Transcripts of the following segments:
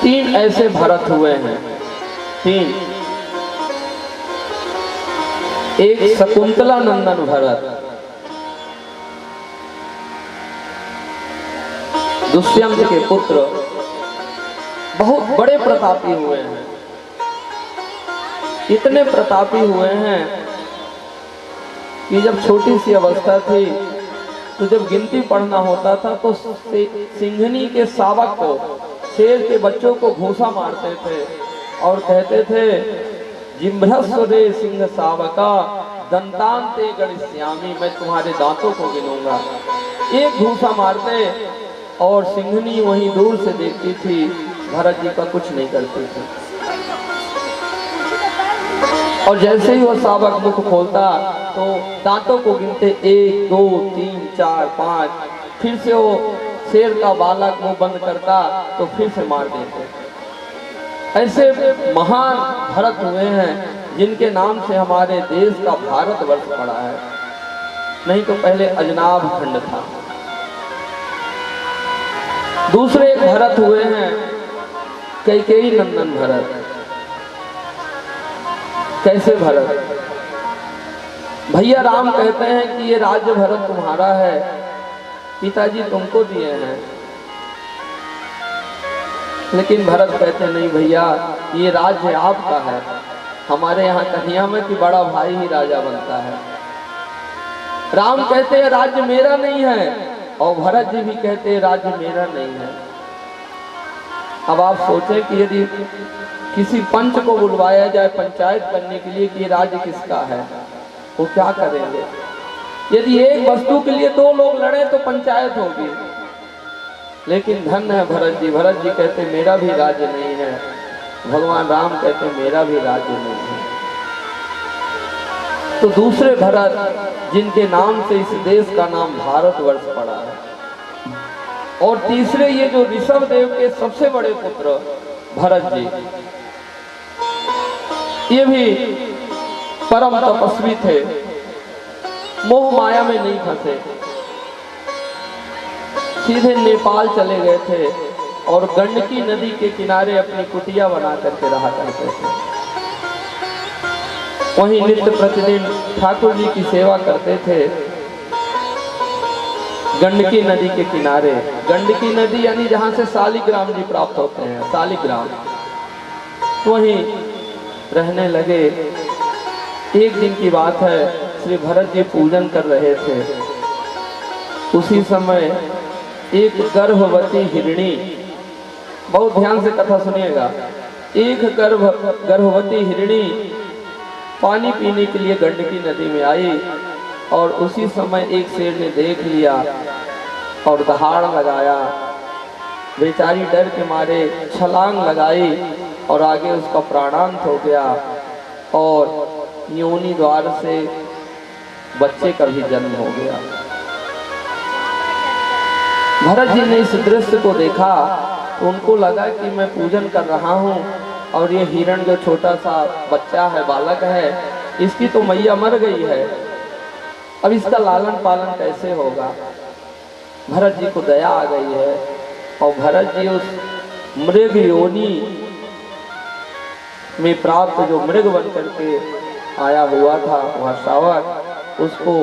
तीन ऐसे भरत हुए हैं, तीन। एक शकुंतला नंदन भरत, दुष्यंत के पुत्र, बहुत बड़े प्रतापी हुए हैं। इतने प्रतापी हुए हैं कि जब छोटी सी अवस्था थी तो जब गिनती पढ़ना होता था तो सिंघनी के शावक को, शेर के बच्चों को घूंसा मारते थे और कहते थे जिम्भ्रस्व रे सिंह शावका दंतांते गणिष्यामि, मैं तुम्हारे दांतों को गिनूंगा। एक घूंसा मारते और सिंघनी वहीं दूर से देखती थी, भरत जी का कुछ नहीं करती थी। और जैसे ही वो शावक मुख खोलता तो दांतों को गिनते 1 2 3 4 5, फिर से वो शेर का बालक मुंह बंद करता तो फिर से मार देते। ऐसे महान भरत हुए हैं जिनके नाम से हमारे देश का भारतवर्ष पड़ा है, नहीं तो पहले अजनाब खंड था। दूसरे भरत हुए हैं कैकेयी नंदन भरत। कैसे भरत? भैया राम कहते हैं कि ये राज्य भरत तुम्हारा है, पिताजी तुमको दिए हैं। लेकिन भरत कहते नहीं भैया, ये राज्य आपका है। हमारे यहाँ कन्हैया में कि बड़ा भाई ही राजा बनता है। राम कहते हैं राज्य मेरा नहीं है, और भरत जी भी कहते हैं राज्य मेरा नहीं है। अब आप सोचें कि यदि किसी पंच को बुलवाया जाए पंचायत करने के लिए कि राज्य किसका है, वो क्या करेंगे? यदि एक वस्तु के लिए 2 लोग लड़े तो पंचायत होगी। लेकिन धन्य है भरत जी, भरत जी कहते मेरा भी राज्य नहीं है। भगवान राम कहते मेरा भी राज्य नहीं है। तो दूसरे भरत जिनके नाम से इस देश का नाम भारतवर्ष पड़ा है। और तीसरे ये जो ऋषभ देव के सबसे बड़े पुत्र भरत जी, ये भी परम तपस्वी थे, मोह माया में नहीं फंसे, सीधे नेपाल चले गए थे और गंडकी नदी के किनारे अपनी कुटिया बना करके रहा करते थे। वहीं नित्य प्रतिदिन ठाकुर जी की सेवा करते थे। गंडकी नदी के किनारे, गंडकी नदी यानी जहां से शालिग्राम जी प्राप्त होते हैं, शालिग्राम, वहीं रहने लगे। एक दिन की बात है, श्री भरत जी पूजन कर रहे थे। उसी समय एक गर्भवती हिरणी, बहुत ध्यान से कथा सुनिएगा, एक गर्भवती हिरणी पानी पीने के लिए गंडकी नदी में आई और उसी समय एक शेर ने देख लिया और दहाड़ लगाया। बेचारी डर के मारे छलांग लगाई और आगे उसका प्राणांत हो गया और योनि द्वार से बच्चे का भी जन्म हो गया। भरत जी ने इस दृश्य को देखा तो उनको लगा कि मैं पूजन कर रहा हूँ और ये हिरण जो छोटा सा बच्चा है, बालक है, इसकी तो मैया मर गई है, अब इसका लालन पालन कैसे होगा। भरत जी को दया आ गई है और भरत जी उस मृग योनि में प्राप्त जो मृग बन करके आया हुआ था, वह शावक, उसको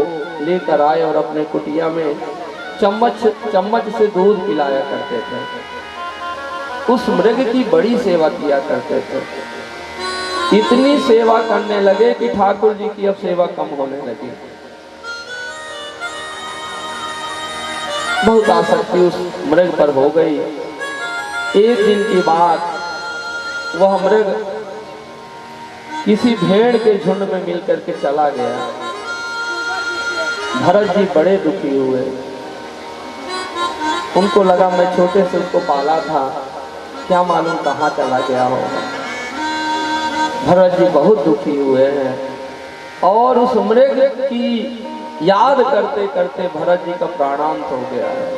लेकर आए और अपने कुटिया में चम्मच से दूध पिलाया करते थे। उस मृग की बड़ी सेवा किया करते थे। इतनी सेवा करने लगे कि ठाकुर जी की अब सेवा कम होने लगी। बहुत आसक्ति उस मृग पर हो गई। एक दिन की बात, वह मृग किसी भेड़ के झुंड में मिलकर के चला गया। भरत जी बड़े दुखी हुए। उनको लगा मैं छोटे से उसको पाला था, क्या मालूम कहाँ चला गया होगा। भरत जी बहुत दुखी हुए हैं और उस मृग की याद करते करते भरत जी का प्राणांत हो गया है।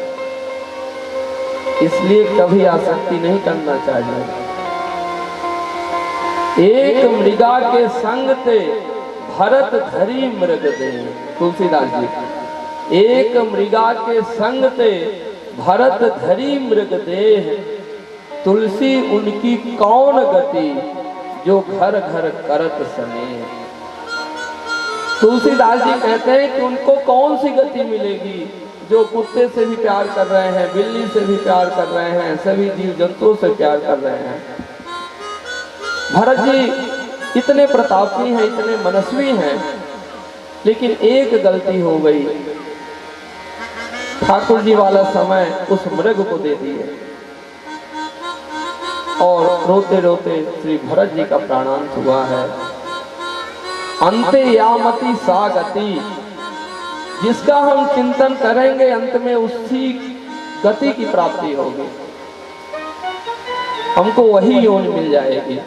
इसलिए कभी आसक्ति नहीं करना चाहिए। एक मृगा के संग ते भरत धरी मृग दे, तुलसीदास जी। एक मृगा के संग ते भरत धरी मृग देह, तुलसी उनकी कौन गति, जो घर घर करत सने। तुलसीदास जी कहते हैं कि उनको कौन सी गति मिलेगी जो कुत्ते से भी प्यार कर रहे हैं, बिल्ली से भी प्यार कर रहे हैं, सभी जीव जंतुओं से प्यार कर रहे हैं। भरत जी इतने प्रतापी हैं, इतने मनस्वी हैं, लेकिन एक गलती हो गई। ठाकुर जी वाला समय उस मृग को दे दिए और रोते रोते श्री भरत जी का प्राणांत हुआ है। अंते यामति सा गति, जिसका हम चिंतन करेंगे अंत में उसी गति की प्राप्ति होगी, हमको वही योनि मिल जाएगी।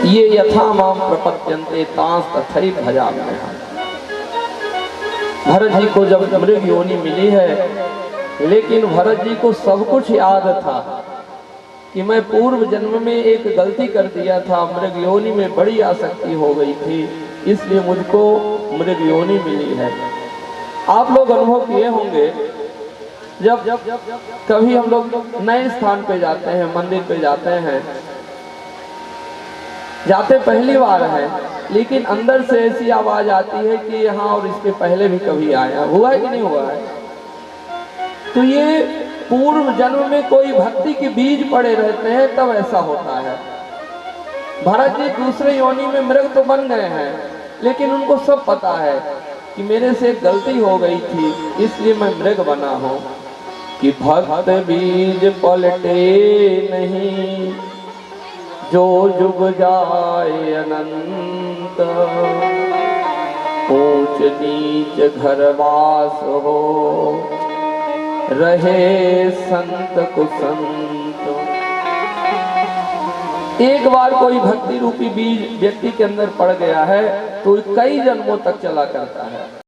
ये यथा माम प्रपद्यन्ते तांस तथैव भजाम्यहम्। भरत जी को जब मृग योनि मिली है, लेकिन भरत जी को सब कुछ याद था कि मैं पूर्व जन्म में एक गलती कर दिया था, मृग योनि में बड़ी आसक्ति हो गई थी, इसलिए मुझको मृग योनि मिली है। आप लोग अनुभव किए होंगे, जब कभी हम लोग नए स्थान पे जाते हैं, मंदिर पे जाते हैं, जाते पहली बार है, लेकिन अंदर से ऐसी आवाज आती है कि यहाँ और इसके पहले भी कभी आया हुआ है कि नहीं हुआ है। तो ये पूर्व जन्म में कोई भक्ति के बीज पड़े रहते हैं, तब ऐसा होता है। भरत जी दूसरे योनि में मृग तो बन गए हैं, लेकिन उनको सब पता है कि मेरे से गलती हो गई थी, इसलिए मैं मृग बना हूं। कि भक्त बीज पलटे नहीं, जो जुग जाए अनंत। ऊंच नीच घरवास हो, रहे संत कुसंत। एक बार कोई भक्ति रूपी बीज व्यक्ति के अंदर पड़ गया है तो कई जन्मों तक चला करता है।